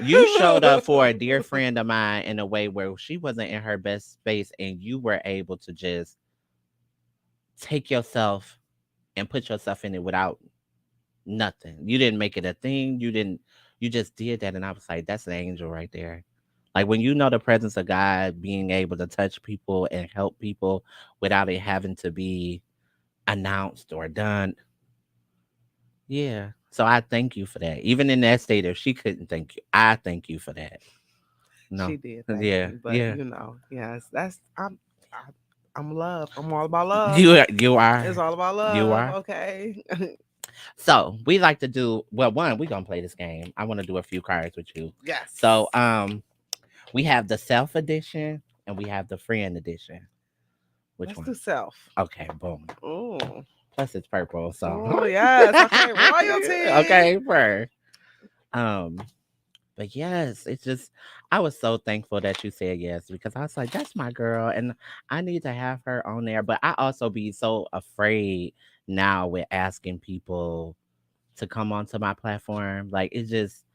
You showed up for a dear friend of mine in a way where she wasn't in her best space, and you were able to just take yourself and put yourself in it without nothing. You didn't make it a thing. You didn't. You just did that, and I was like, "That's an angel right there." Like when you know the presence of God, being able to touch people and help people without it having to be announced or done. Yeah. So I thank you for that. Even in that state, if she couldn't thank you, I thank you for that. No. She did thank Yeah. me, but Yeah. yes, I'm love. I'm all about love. You It's are. all about You love. are. Okay. So we like to do well, one, we gonna play this game. I want to do a few cards with you. So Yes. we have the self edition and we have the friend edition. Which Let's one? do self. Okay, boom. Oh. Plus it's purple, so Oh yes. Okay. Royalty. okay, fur. Um, but yes, it's just I was so thankful that you said yes because I was like, that's my girl, and I need to have her on there. But I also be so afraid now with asking people to come onto my platform. Like it's just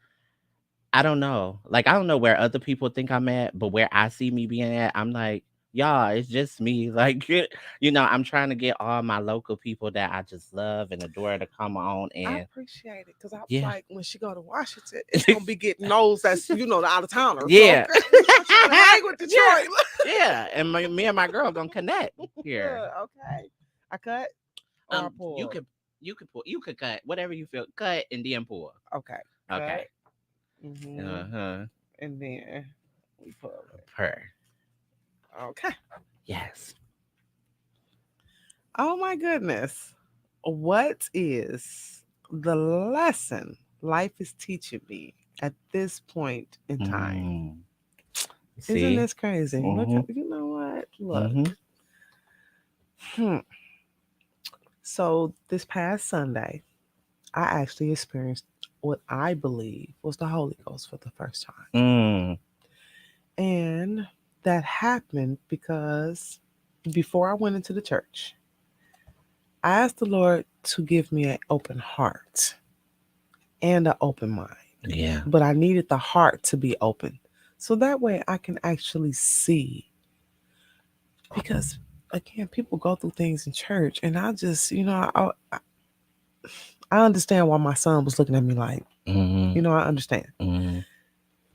I don't know. Like I don't know where other people think I'm at, but where I see me being at, I'm like, y'all, it's just me. Like I'm trying to get all my local people that I just love and adore to come on I and appreciate it because I was yeah. like, when she go to Washington, it's gonna be getting those that's the out of towners. So Yeah. okay, we gonna try to hang with Yeah. Detroit. Yeah. And me and my girl gonna connect here. Okay, I cut or I Um, you pull. could you could pull, you could cut whatever you feel, cut and then pull. Okay, cut. Okay. Hmm. Uh-huh. And then we pull it. Per. Okay. Yes. Oh my goodness. What is the lesson life is teaching me at this point in time? Mm. Isn't See? this crazy? Look, Mm-hmm. you know what? Look. Mm-hmm. Hmm. So this past Sunday, I actually experienced what I believe was the Holy Ghost for the first time. Mm. And that happened because before I went into the church, I asked the Lord to give me an open heart and an open mind. Yeah. But I needed the heart to be open. So that way I can actually see. Because again, people go through things in church, and I just, I understand why my son was looking at me like, Mm-hmm. I understand. Mm-hmm.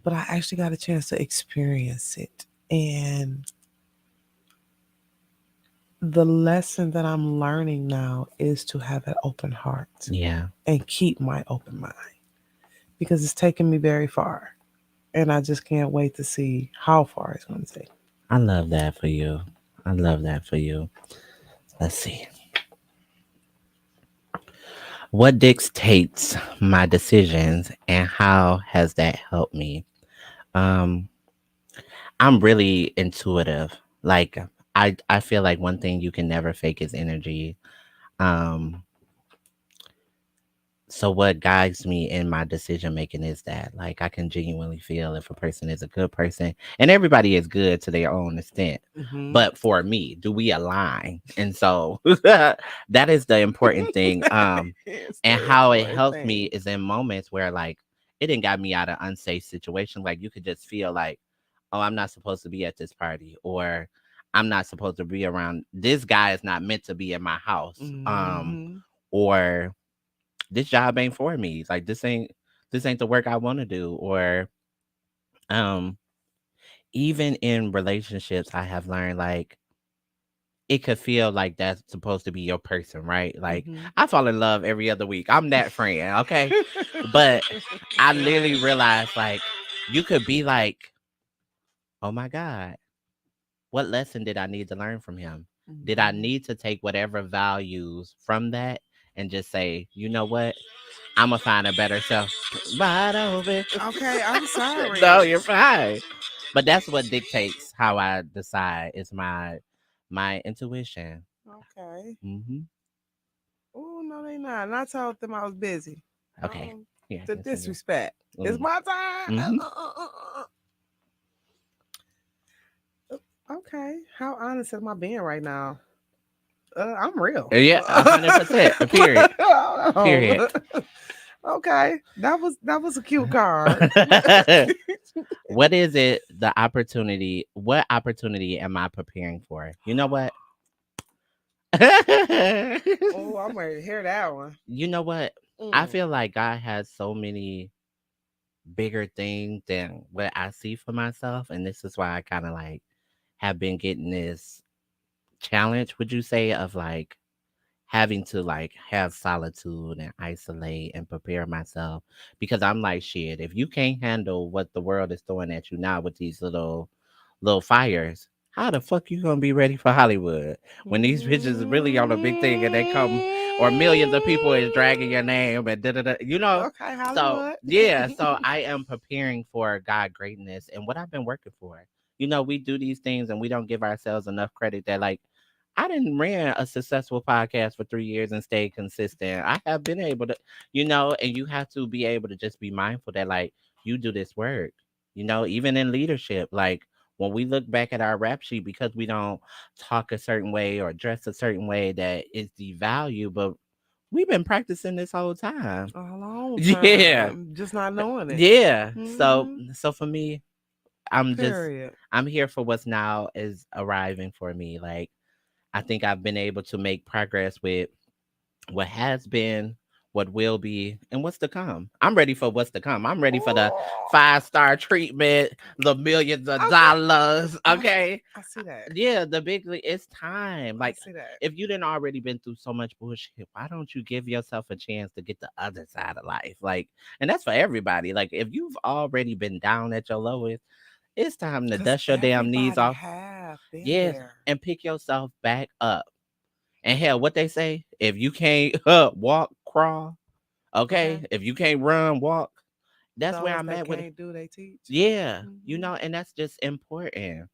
But I actually got a chance to experience it. And the lesson that I'm learning now is to have an open heart Yeah. and keep my open mind because it's taken me very far. And I just can't wait to see how far it's going to take. I love that for you. I love that for you. Let's see. What dictates my decisions and how has that helped me? Um, I'm really intuitive. Like I feel like one thing you can never fake is energy. Um, So what guides me in my decision making is that like I can genuinely feel if a person is a good person, and everybody is good to their own extent. Mm-hmm. But for me, do we align? And so that is the important thing. It's And the how it important helps me thing. is in moments where like it didn't got me out of unsafe situations. Like you could just feel like, oh, I'm not supposed to be at this party, or I'm not supposed to be around this guy is not meant to be in my house. Mm-hmm. Or this job ain't for me. Like this ain't the work I want to do. Or um even in relationships I have learned like it could feel like that's supposed to be your person, right? Like Mm-hmm. I fall in love every other week. I'm that friend, okay? But I literally Right. realized like you could be like, "Oh my god, what lesson did I need to learn from him? Did I Mm-hmm. need to take whatever values from that and just say, you know what? I'm gonna find a better self." Right over. Okay, I'm No, sorry. you're fine. But that's what dictates how I decide. Is my intuition. Okay. Hmm. Oh no, they not. And I told them I was busy. Okay. Um, Yeah. the Continue. disrespect. It's my time. Mm-hmm. Okay. How honest am I being right now? I'm real. Yeah. 100%. Period. Hold Period. on. Okay, that was a cute card. What is it? The opportunity. What opportunity am I preparing for? You know what? Oh, I'm ready to hear that one. You know what? I Mm. feel like God has so many bigger things than what I see for myself. And this is why I kind of like have been getting this challenge, would you say, of like having to like have solitude and isolate and prepare myself because I'm like shit, if you can't handle what the world is throwing at you now with these little fires, how the fuck you gonna be ready for Hollywood when these bitches is really on a big thing and they come or millions of people is dragging your name and da da da, you know? Okay, So Hollywood. yeah, so I am preparing for God greatness and what I've been working for. You know, we do these things and we don't give ourselves enough credit that like I didn't ran a successful podcast for 3 years and stayed consistent. I have been able to, and you have to be able to just be mindful that like you do this work, even in leadership. Like when we look back at our rap sheet, because we don't talk a certain way or dress a certain way that is devalued, but we've been practicing this whole time. A long Yeah. time, just not knowing it. Yeah. So Hmm. so for me, I'm just Period. I'm here for what's now is arriving for me. Like I think I've been able to make progress with what has been, what will be, and what's to come. I'm ready for what's to come. I'm ready for the Oh, 5-star treatment, the millions of okay. dollars. Okay. I see that. Yeah, the big league. It's time. I Like, see that. if you didn't already been through so much bullshit, why don't you give yourself a chance to get the other side of life? Like, and that's for everybody. Like, if you've already been down at your lowest, it's time to Cause dust your damn knees everybody off. have been Yes, there. and pick yourself back up. And hell, what they say, if you can't walk, crawl, Okay. okay? If you can't run, walk. That's where Those I'm that at with it. can't do, they teach. Yeah, Hmm. and that's just important.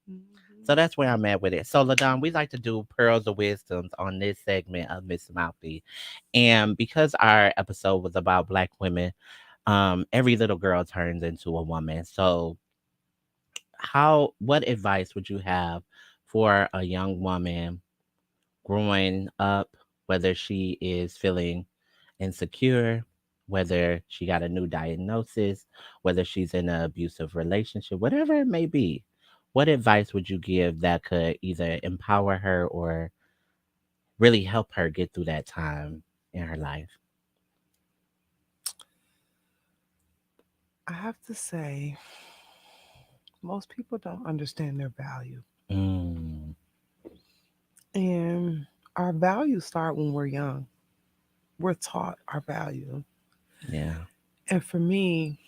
So Hmm. that's where I'm at with it. So, LaDawn, we like to do pearls of wisdoms on this segment of Miss Mouthy. And because our episode was about Black women, every little girl turns into a woman. So, what advice would you have for a young woman growing up, whether she is feeling insecure, whether she got a new diagnosis, whether she's in an abusive relationship, whatever it may be? What advice would you give that could either empower her or really help her get through that time in her life? I have to say, most people don't understand their value. Mm, And our values start when we're young. We're taught our value. yeah. And for me,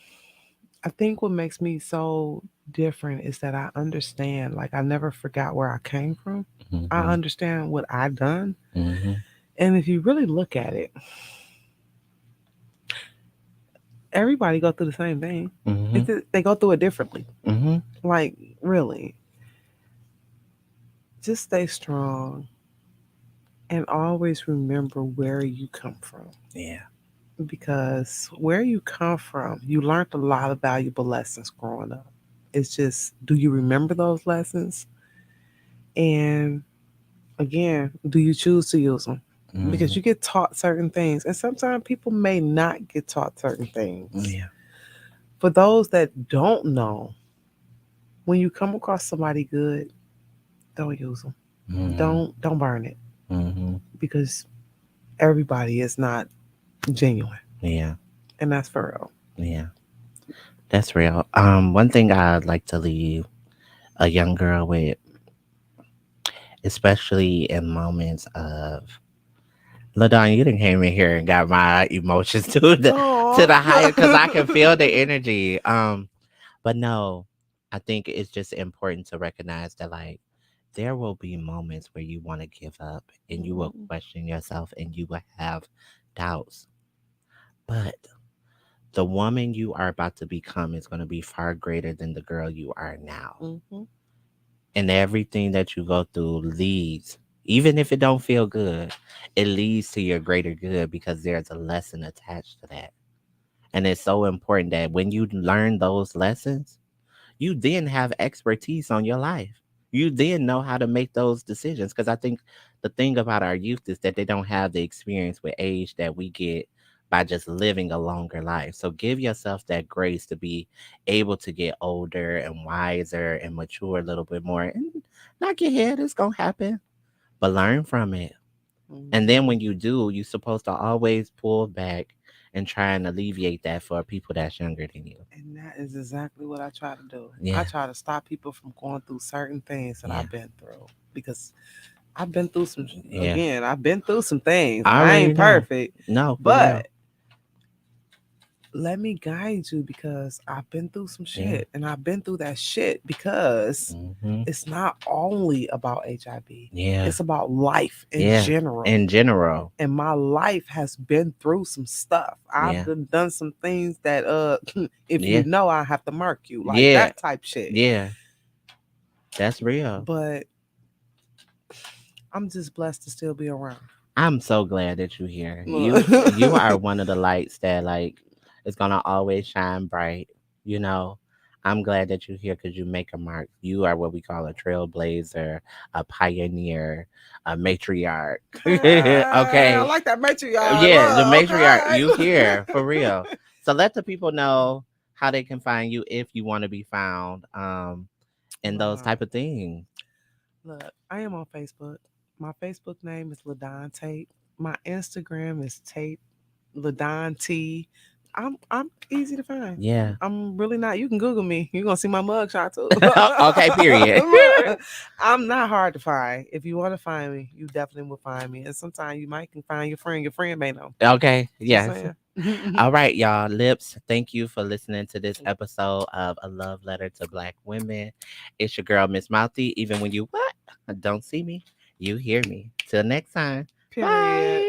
I think what makes me so different is that I understand, like, I never forgot where I came from. I Hmm. understand what I done. Hmm. And if you really look at it, everybody go through the same thing. Hmm. They go through it differently. Hmm. Like, really, just stay strong and always remember where you come from. Yeah. because where you come from, you learned a lot of valuable lessons growing up. It's just, do you remember those lessons? And again, do you choose to use them? Because Mhm. you get taught certain things, and sometimes people may not get taught certain things. Yeah. For those that don't know, when you come across somebody good, don't use them. Mhm. Don't burn it, Mhm. because everybody is not genuine, Yeah. and that's for real. Yeah. That's real. One thing I'd like to leave a young girl with, especially in moments of LaDawn, you done came in here and got my emotions to the higher because I can feel the Oh. energy. But no, I think it's just important to recognize that like there will be moments where you want to give up and you will question yourself and you will have doubts. But the woman you are about to become is going to be far greater than the girl you are now. Mhm. And everything that you go through leads, even if it don't feel good, it leads to your greater good because there's a lesson attached to that. And it's so important that when you learn those lessons, you then have expertise on your life. You then know how to make those decisions. Because I think the thing about our youth is that they don't have the experience with age that we get by just living a longer life. So give yourself that grace to be able to get older and wiser and mature a little bit more and not get hit. It's going to happen, but learn from it. And then Mhm. when you do, you're supposed to always pull back and try and alleviate that for people that's younger than you. And that is exactly what I try to do. I Yeah. try to stop people from going through certain things that Yeah. I've been through, because I've been through some, Yeah. again, I've been through some things. I I already ain't know. perfect, No, for real. but let me guide you, because I've been through some Yeah. shit, and I've been through that shit because Hmm. it's not only about HIV. Yeah. It's about life in Yeah. general. In general. And my life has been through some stuff. I've Yeah. done some things that if you Yeah. know, I have to mark you, like Yeah. that type shit. Yeah. That's real. But I'm just blessed to still be around. I'm so glad that you're here. You are Look. one of the lights that like is gonna always shine bright. You know, I'm glad that you're here because you make a mark. You are what we call a trailblazer, a pioneer, a matriarch. I Okay. like that matriarch. Yeah, the Look, matriarch, you okay. here for real. So let the people know how they can find you if you want to be found, and those Look, type of things. look, I am on Facebook. My Facebook name is LaDawn Tate. My Instagram is Tate LaDawn T. I'm easy to find. Yeah. I'm really not. You can Google me. You're gonna see my mugshot too. Okay. Period. Look, I'm not hard to find. If you want to find me, you definitely will find me. And sometimes you might can find your friend. Your friend may know. Okay. Just Yes. saying. All right, y'all. Lips, thank you for listening to this episode of A Love Letter to Black Women. It's your girl, Miss Mouthy. Even when you what? Don't see me, you hear me. Till next time. Period. Bye.